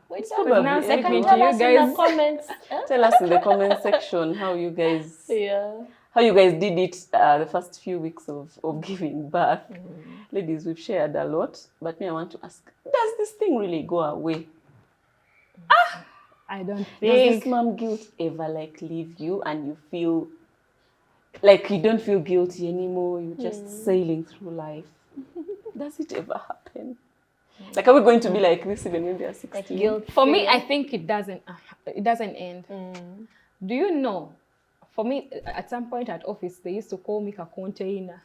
Wait, Probably now they can speaking tell to you us in guys. the comments. Tell us in the comment section how you guys did it the first few weeks of giving birth. Ladies, we've shared a lot, but me, I want to ask, does this thing really go away? I don't Does think. this mom guilt ever like leave you and you feel like you don't feel guilty anymore? You're just sailing through life. Does it ever happen? Like, are we going to be like this even when they are 16? Like guilt. For me, I think it doesn't end. Do you know? For me, at some point at office, they used to call me a container.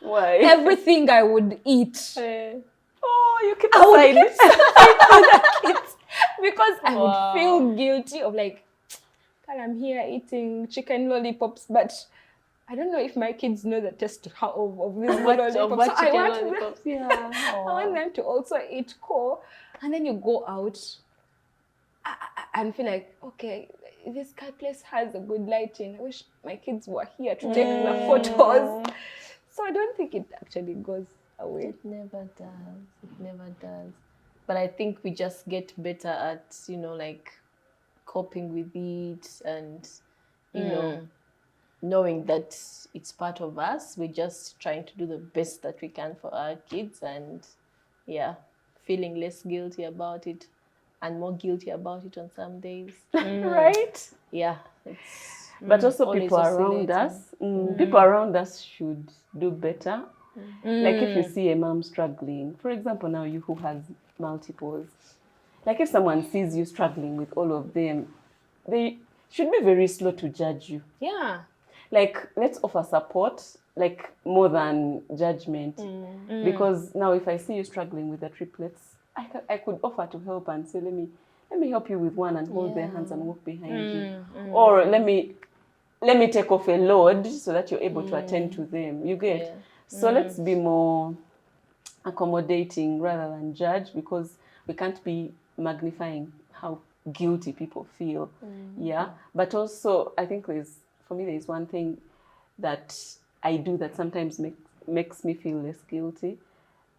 Why? Everything I would eat, Oh, you keep I would aside. because I would feel guilty of like, God, I'm here eating chicken lollipops, but I don't know if my kids know the taste of these lollipops. So I want them, I want them to also eat core, and then you go out and feel like, okay, this place has a good lighting. I wish my kids were here to take the photos. So I don't think it actually goes away. It never does. It never does. But I think we just get better at, like coping with it and, knowing that it's part of us. We're just trying to do the best that we can for our kids and, feeling less guilty about it and more guilty about it on some days. Right? Yeah. But also Always people around oscillating. us, people around us should do better. Like if you see a mom struggling, for example, now you who has multiples, like if someone sees you struggling with all of them, they should be very slow to judge you. Yeah. Like, let's offer support, like more than judgment. Because now if I see you struggling with the triplets, I could offer to help and say, let me help you with one and hold their hands and walk behind you. Or let me take off a load so that you're able to attend to them. You get? Yeah. So let's be more accommodating rather than judge, because we can't be magnifying how guilty people feel. Yeah. But also, I think for me, there's one thing that I do that sometimes makes me feel less guilty,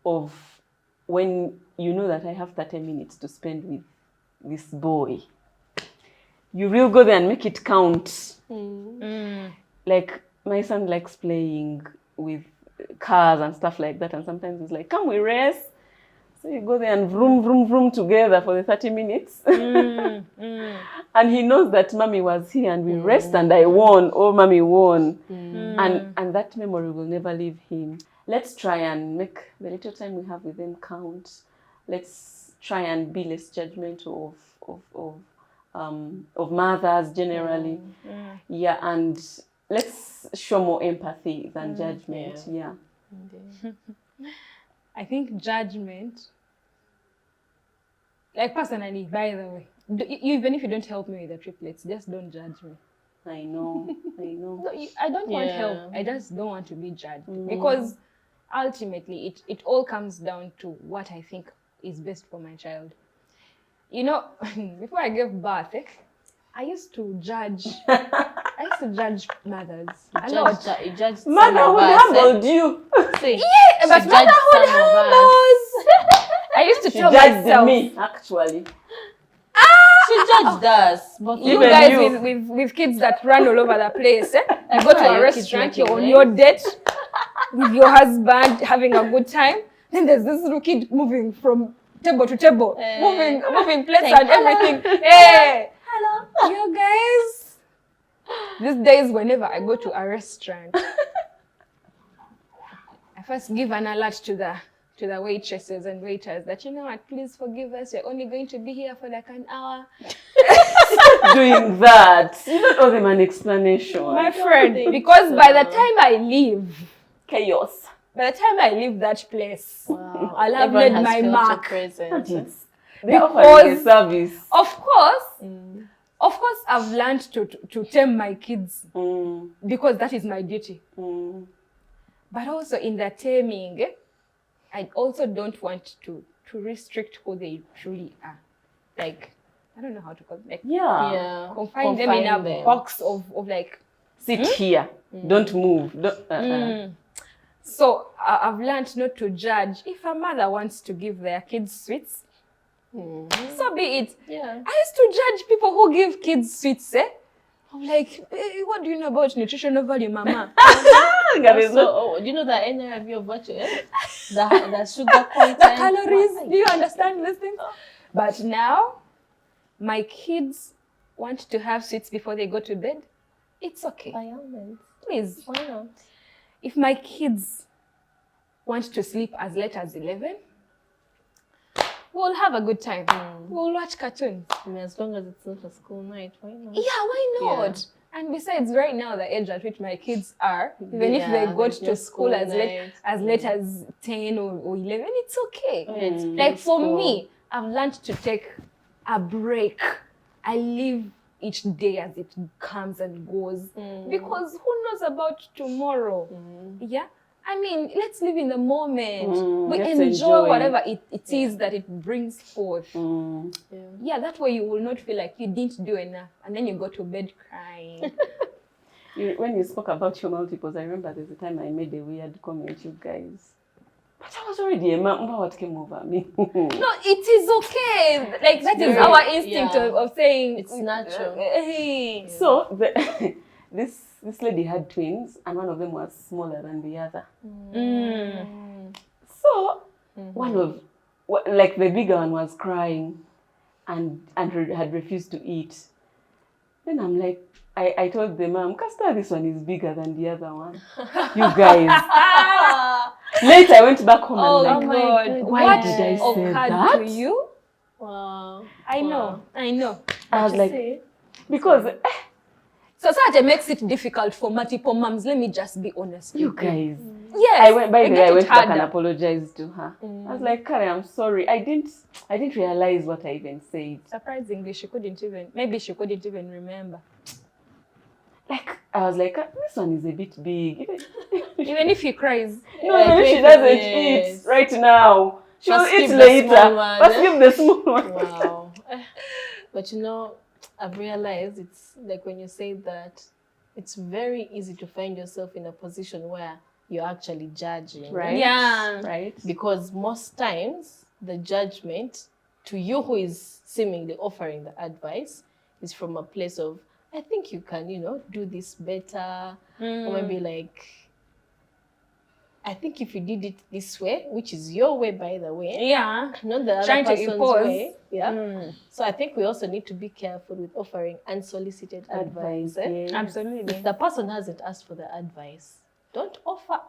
of when you know that I have 30 minutes to spend with this boy. You will go there and make it count. Like, my son likes playing with cars and stuff like that, and sometimes he's like, come we race. So you go there and vroom, vroom, vroom together for the 30 minutes. And he knows that mommy was here and we raced and I won, or mommy won. And that memory will never leave him. Let's try and make the little time we have with them count. Let's try and be less judgmental of mothers generally. Yeah, and let's show more empathy than judgment. Yeah. I think judgment, like personally, by the way, even if you don't help me with the triplets, just don't judge me. I know. No, I don't want help. I just don't want to be judged, because ultimately it all comes down to what I think is best for my child. You know, before I gave birth, I used to judge. I used to judge mothers a lot. You judged Motherhood humbled you. Yeah, but motherhood humbles. I used to tell myself. Me, actually. She judged us. But You guys with kids that run all over the place. You go to a restaurant, you're on your date with your husband, having a good time. Then there's this little kid moving from table to table, moving plates and everything. Hey, hello, you guys. These days, whenever I go to a restaurant, I first give an alert to the waitresses and waiters that, you know what, please forgive us. You're only going to be here for like an hour. Doing that, you don't owe them an explanation, my friend. Because by the time I leave, chaos. By the time I leave that place, I'll have made my mark. They're offering a service. Of course, I've learned to tame my kids because that is my duty. But also in the taming, I also don't want to restrict who they truly are. Like, I don't know how to call it. Like, confine them in a box of like, sit here, don't move. So I've learned not to judge. If a mother wants to give their kids sweets, so be it. Yeah. I used to judge people who give kids sweets. I'm like, what do you know about nutritional value, mama? Do you know the NRV of what you eat? The sugar content. The calories. Do you understand these things? But now, my kids want to have sweets before they go to bed. It's okay. By all means. Please. Why not? If my kids want to sleep as late as 11, we'll have a good time. We'll watch cartoons. I mean, as long as it's not a school night, why not? Yeah, why not? Yeah. And besides, right now, the age at which my kids are, even if they go to school as late as 10 or 11, it's okay. Like for me, I've learned to take a break. I live each day as it comes and goes. Because who knows about tomorrow? Yeah? I mean, let's live in the moment. We enjoy whatever it is that it brings forth. Yeah, that way you will not feel like you didn't do enough. And then you go to bed crying. When you spoke about your multiples, I remember there's a time I made a weird comment, you guys. But I was already a mom. What came over me? No, it is okay. Like, that is our instinct of saying... It's natural. Hey. So, this lady had twins, and one of them was smaller than the other. So, the bigger one was crying and had refused to eat. Then I'm like, I told the mom, Castor, this one is bigger than the other one. You guys. Later, I went back home and oh my God. Why did I say that? To you? Wow. I know. I was like, because... Society makes it difficult for multiple moms. Let me just be honest. You guys. Yes. I went back and harder. apologized to her. I was like, Karen, I'm sorry. I didn't realize what I even said. Surprisingly, she couldn't even remember. Like, I was like, this one is a bit big. Even if he cries. No, even if she doesn't eat right now. She'll eat later. Let's give the small one. Wow. But you know, I've realized it's like when you say that, it's very easy to find yourself in a position where you're actually judging. Right? Yeah. Right? Because most times the judgment to you who is seemingly offering the advice is from a place of, I think you can, do this better. Or maybe like, I think if you did it this way, which is your way, by the way. Yeah. Not the other Trying to person's impose. way. Yeah. So I think we also need to be careful with offering unsolicited advice. Yes. Absolutely. If the person hasn't asked for the advice, don't offer.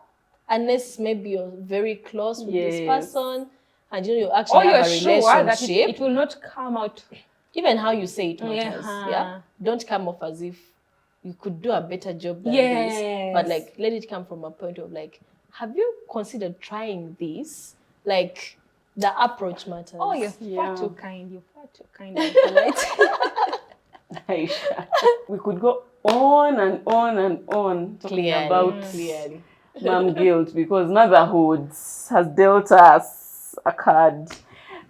Unless maybe you're very close with this person and you actually have a relationship. That it will not come out. Even how you say it matters. Yeah. Don't come off as if you could do a better job than this. But like, let it come from a point of like, have you considered trying this? Like, the approach matters. Oh, you're far too kind. You're far too kind and polite. Aisha, we could go on and on and on talking about mom guilt, because motherhood has dealt us a card.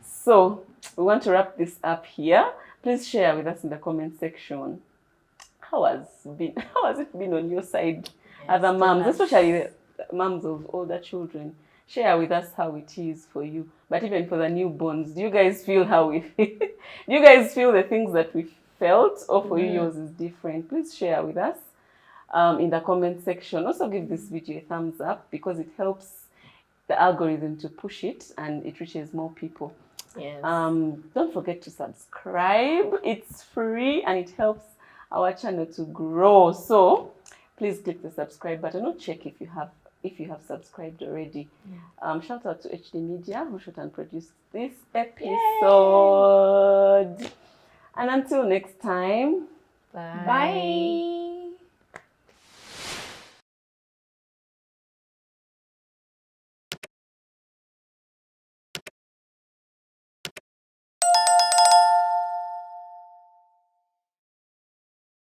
So we want to wrap this up here. Please share with us in the comment section. How has it been on your side? Other moms, especially moms of older children, share with us how it is for you. But even for the newborns, do you guys feel how we feel? Do you guys feel the things that we felt, or for you yours is different? Please share with us in the comment section. Also give this video a thumbs up, because it helps the algorithm to push it and it reaches more people. Yes. Don't forget to subscribe. It's free and it helps our channel to grow. So please click the subscribe button or check if you have subscribed already. Shout out to HD Media who shot and produced this episode. Yay! And until next time, Bye.